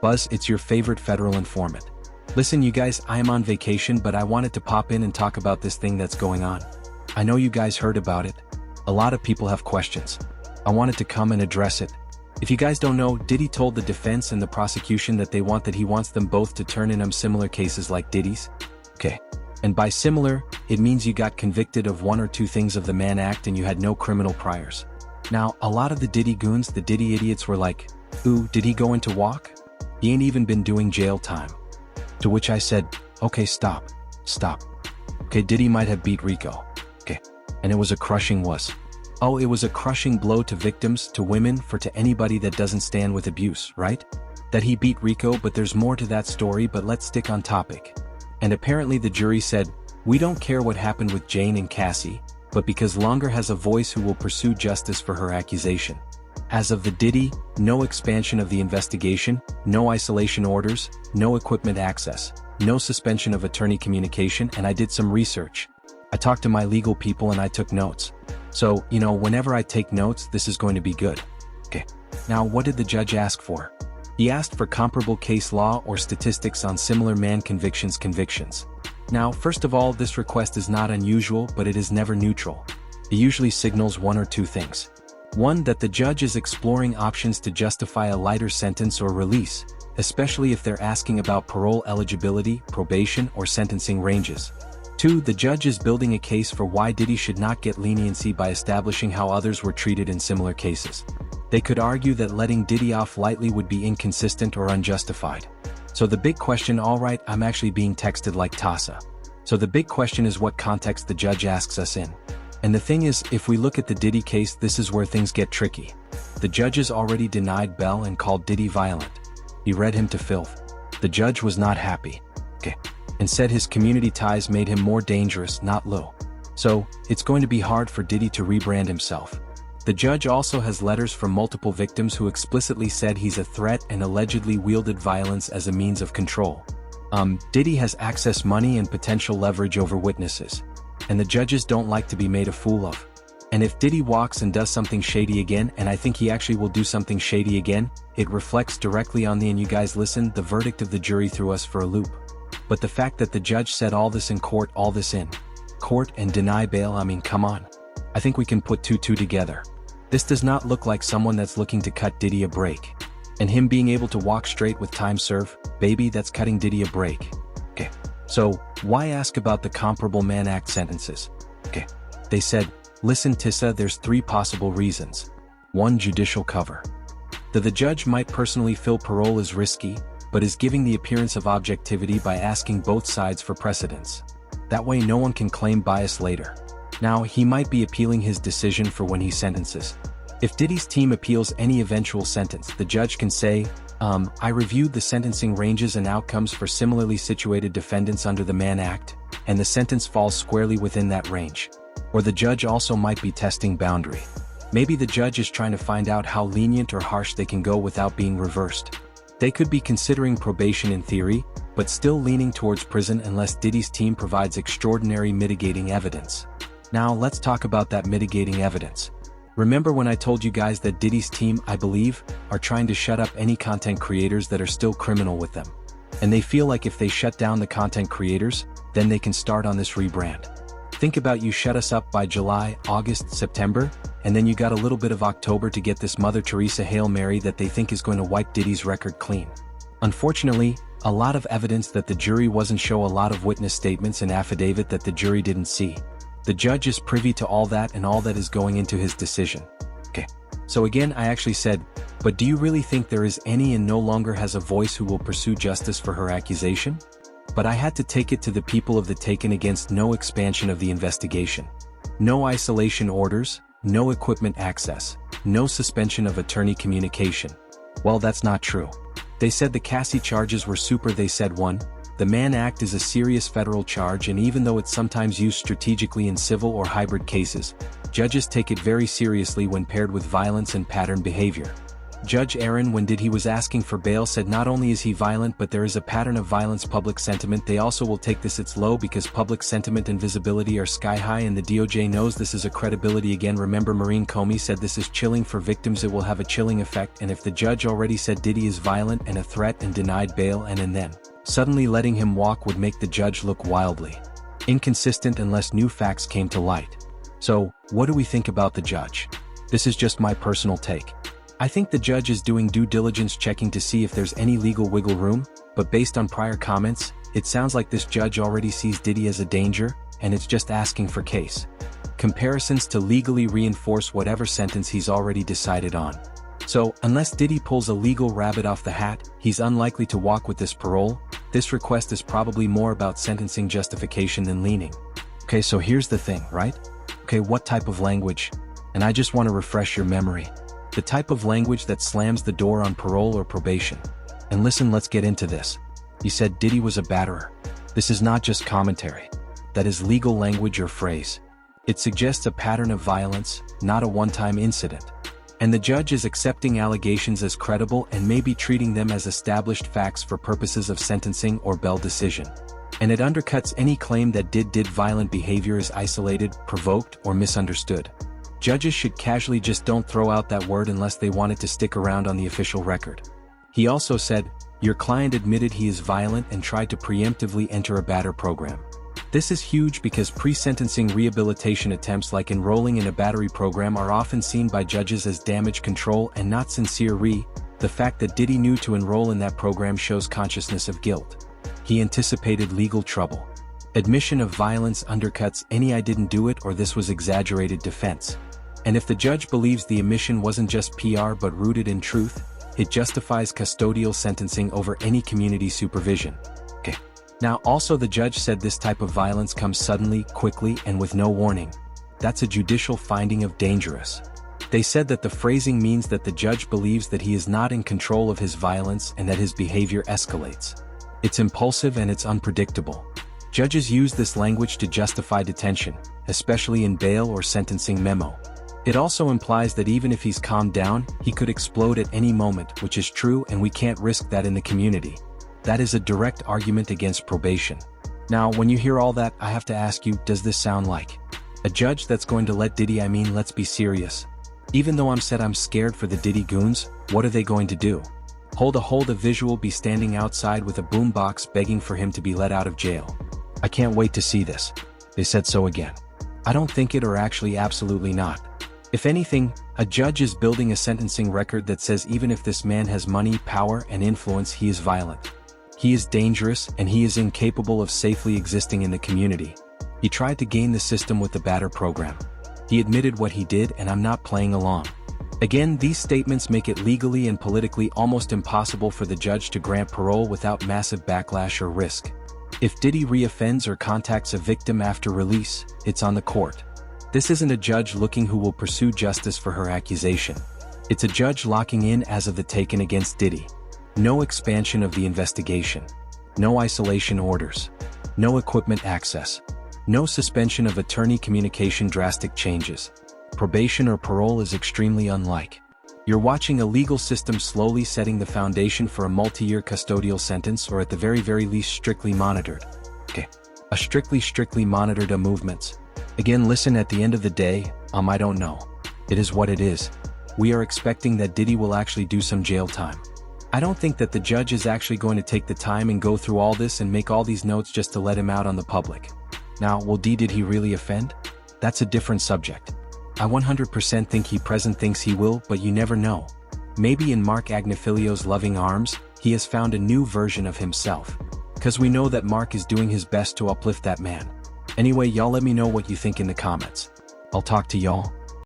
Buzz, it's your favorite federal informant. Listen you guys, I am on vacation but I wanted to pop in and talk about this thing that's going on. I know you guys heard about it. A lot of people have questions. I wanted to come and address it. If you guys don't know, Diddy told the defense and the prosecution that he wants them both to turn in similar cases like Diddy's. Okay. And by similar, it means you got convicted of one or two things of the Mann Act and you had no criminal priors. Now, a lot of the Diddy goons, the Diddy idiots were like, ooh, did he go into walk? He ain't even been doing jail time. To which I said, okay, stop. Okay, Diddy might have beat Rico. Okay. And it was a crushing blow to victims, to women, to anybody that doesn't stand with abuse, right? That he beat Rico, but there's more to that story, but let's stick on topic. And apparently the jury said, we don't care what happened with Jane and Cassie, but because Longer has a voice who will pursue justice for her accusation. As of the Diddy, no expansion of the investigation, no isolation orders, no equipment access, no suspension of attorney communication, and I did some research. I talked to my legal people and I took notes. So, whenever I take notes, this is going to be good. Okay. Now, what did the judge ask for? He asked for comparable case law or statistics on similar Mann convictions. Now, first of all, this request is not unusual, but it is never neutral. It usually signals one or two things. One, that the judge is exploring options to justify a lighter sentence or release, especially if they're asking about parole eligibility, probation, or sentencing ranges. Two, the judge is building a case for why Diddy should not get leniency by establishing how others were treated in similar cases. They could argue that letting Diddy off lightly would be inconsistent or unjustified. So the big question, alright, I'm actually being texted like Tasa. So the big question is what context the judge asks us in. And the thing is, if we look at the Diddy case, this is where things get tricky. The judges already denied bail and called Diddy violent. He read him to filth. The judge was not happy. Okay. And said his community ties made him more dangerous, not low. So, it's going to be hard for Diddy to rebrand himself. The judge also has letters from multiple victims who explicitly said he's a threat and allegedly wielded violence as a means of control. Diddy has access money and potential leverage over witnesses. And the judges don't like to be made a fool of. And if Diddy walks and does something shady again, and I think he actually will do something shady again, it reflects directly on and you guys listen, the verdict of the jury threw us for a loop. But the fact that the judge said all this in court and deny bail, I mean, come on. I think we can put two together. This does not look like someone that's looking to cut Diddy a break. And him being able to walk straight with time serve, baby, that's cutting Diddy a break. Okay. So, why ask about the comparable Mann Act sentences? Okay. They said, listen Tissa, there's three possible reasons. 1. Judicial cover. The judge might personally feel parole is risky, but is giving the appearance of objectivity by asking both sides for precedents. That way no one can claim bias later. Now, he might be appealing his decision for when he sentences. If Diddy's team appeals any eventual sentence, the judge can say, I reviewed the sentencing ranges and outcomes for similarly situated defendants under the Mann Act, and the sentence falls squarely within that range. Or the judge also might be testing boundary. Maybe the judge is trying to find out how lenient or harsh they can go without being reversed. They could be considering probation in theory, but still leaning towards prison unless Diddy's team provides extraordinary mitigating evidence. Now let's talk about that mitigating evidence. Remember when I told you guys that Diddy's team, I believe, are trying to shut up any content creators that are still criminal with them. And they feel like if they shut down the content creators, then they can start on this rebrand. Think about you shut us up by July, August, September, and then you got a little bit of October to get this Mother Teresa Hail Mary that they think is going to wipe Diddy's record clean. Unfortunately, a lot of evidence that the jury wasn't show, a lot of witness statements and affidavit that the jury didn't see. The judge is privy to all that and all that is going into his decision. Okay. So again, I actually said, but do you really think there is any and no longer has a voice who will pursue justice for her accusation? But I had to take it to the people of the taken against no expansion of the investigation. No isolation orders, no equipment access, no suspension of attorney communication. Well, that's not true. They said the Cassie charges were super. They said 1. The Mann Act is a serious federal charge, and even though it's sometimes used strategically in civil or hybrid cases, judges take it very seriously when paired with violence and pattern behavior. Judge Aaron, when Diddy was asking for bail, said not only is he violent but there is a pattern of violence. Public sentiment, they also will take this, it's low because public sentiment and visibility are sky high and the DOJ knows this is a credibility. Again, remember Marine Comey said this is chilling for victims, it will have a chilling effect, and if the judge already said Diddy is violent and a threat and denied bail and then suddenly letting him walk would make the judge look wildly inconsistent unless new facts came to light. So, what do we think about the judge? This is just my personal take. I think the judge is doing due diligence checking to see if there's any legal wiggle room, but based on prior comments, it sounds like this judge already sees Diddy as a danger, and it's just asking for case comparisons to legally reinforce whatever sentence he's already decided on. So, unless Diddy pulls a legal rabbit off the hat, he's unlikely to walk with this parole. This request is probably more about sentencing justification than leaning. Okay, so here's the thing, right? Okay, what type of language? And I just want to refresh your memory. The type of language that slams the door on parole or probation. And listen, let's get into this. He said Diddy was a batterer. This is not just commentary. That is legal language or phrase. It suggests a pattern of violence, not a one-time incident. And the judge is accepting allegations as credible and maybe treating them as established facts for purposes of sentencing or bail decision. And it undercuts any claim that did violent behavior is isolated, provoked, or misunderstood. Judges should casually just don't throw out that word unless they want it to stick around on the official record. He also said, your client admitted he is violent and tried to preemptively enter a batter program. This is huge because pre-sentencing rehabilitation attempts like enrolling in a battery program are often seen by judges as damage control and not sincere The fact that Diddy knew to enroll in that program shows consciousness of guilt. He anticipated legal trouble. Admission of violence undercuts any "I didn't do it" or "this was exaggerated" defense. And if the judge believes the admission wasn't just PR but rooted in truth, it justifies custodial sentencing over any community supervision. Okay. Now also the judge said this type of violence comes suddenly, quickly, and with no warning. That's a judicial finding of dangerous. They said that the phrasing means that the judge believes that he is not in control of his violence and that his behavior escalates. It's impulsive and it's unpredictable. Judges use this language to justify detention, especially in bail or sentencing memo. It also implies that even if he's calmed down, he could explode at any moment, which is true, and we can't risk that in the community. That is a direct argument against probation. Now, when you hear all that, I have to ask you, does this sound like a judge that's going to let Diddy? I mean, let's be serious. Even though I'm scared for the Diddy goons, what are they going to do? Hold a visual, be standing outside with a boombox begging for him to be let out of jail. I can't wait to see this. They said so again. I don't think it, or actually absolutely not. If anything, a judge is building a sentencing record that says even if this man has money, power, and influence, he is violent. He is dangerous, and he is incapable of safely existing in the community. He tried to game the system with the batter program. He admitted what he did, and I'm not playing along. Again, these statements make it legally and politically almost impossible for the judge to grant parole without massive backlash or risk. If Diddy reoffends or contacts a victim after release, it's on the court. This isn't a judge looking who will pursue justice for her accusation. It's a judge locking in as of the taken against Diddy. No expansion of the investigation. No isolation orders. No equipment access. No suspension of attorney communication. Drastic changes. Probation or parole is extremely unlike. You're watching a legal system slowly setting the foundation for a multi-year custodial sentence, or at the very least strictly monitored. Okay. A strictly monitored movements. Again, listen, at the end of the day, I don't know. It is what it is. We are expecting that Diddy will actually do some jail time. I don't think that the judge is actually going to take the time and go through all this and make all these notes just to let him out on the public. Now, did he really offend? That's a different subject. I 100% think he thinks he will, but you never know. Maybe in Mark Agnifilio's loving arms, he has found a new version of himself. Cause we know that Mark is doing his best to uplift that man. Anyway, y'all let me know what you think in the comments. I'll talk to y'all.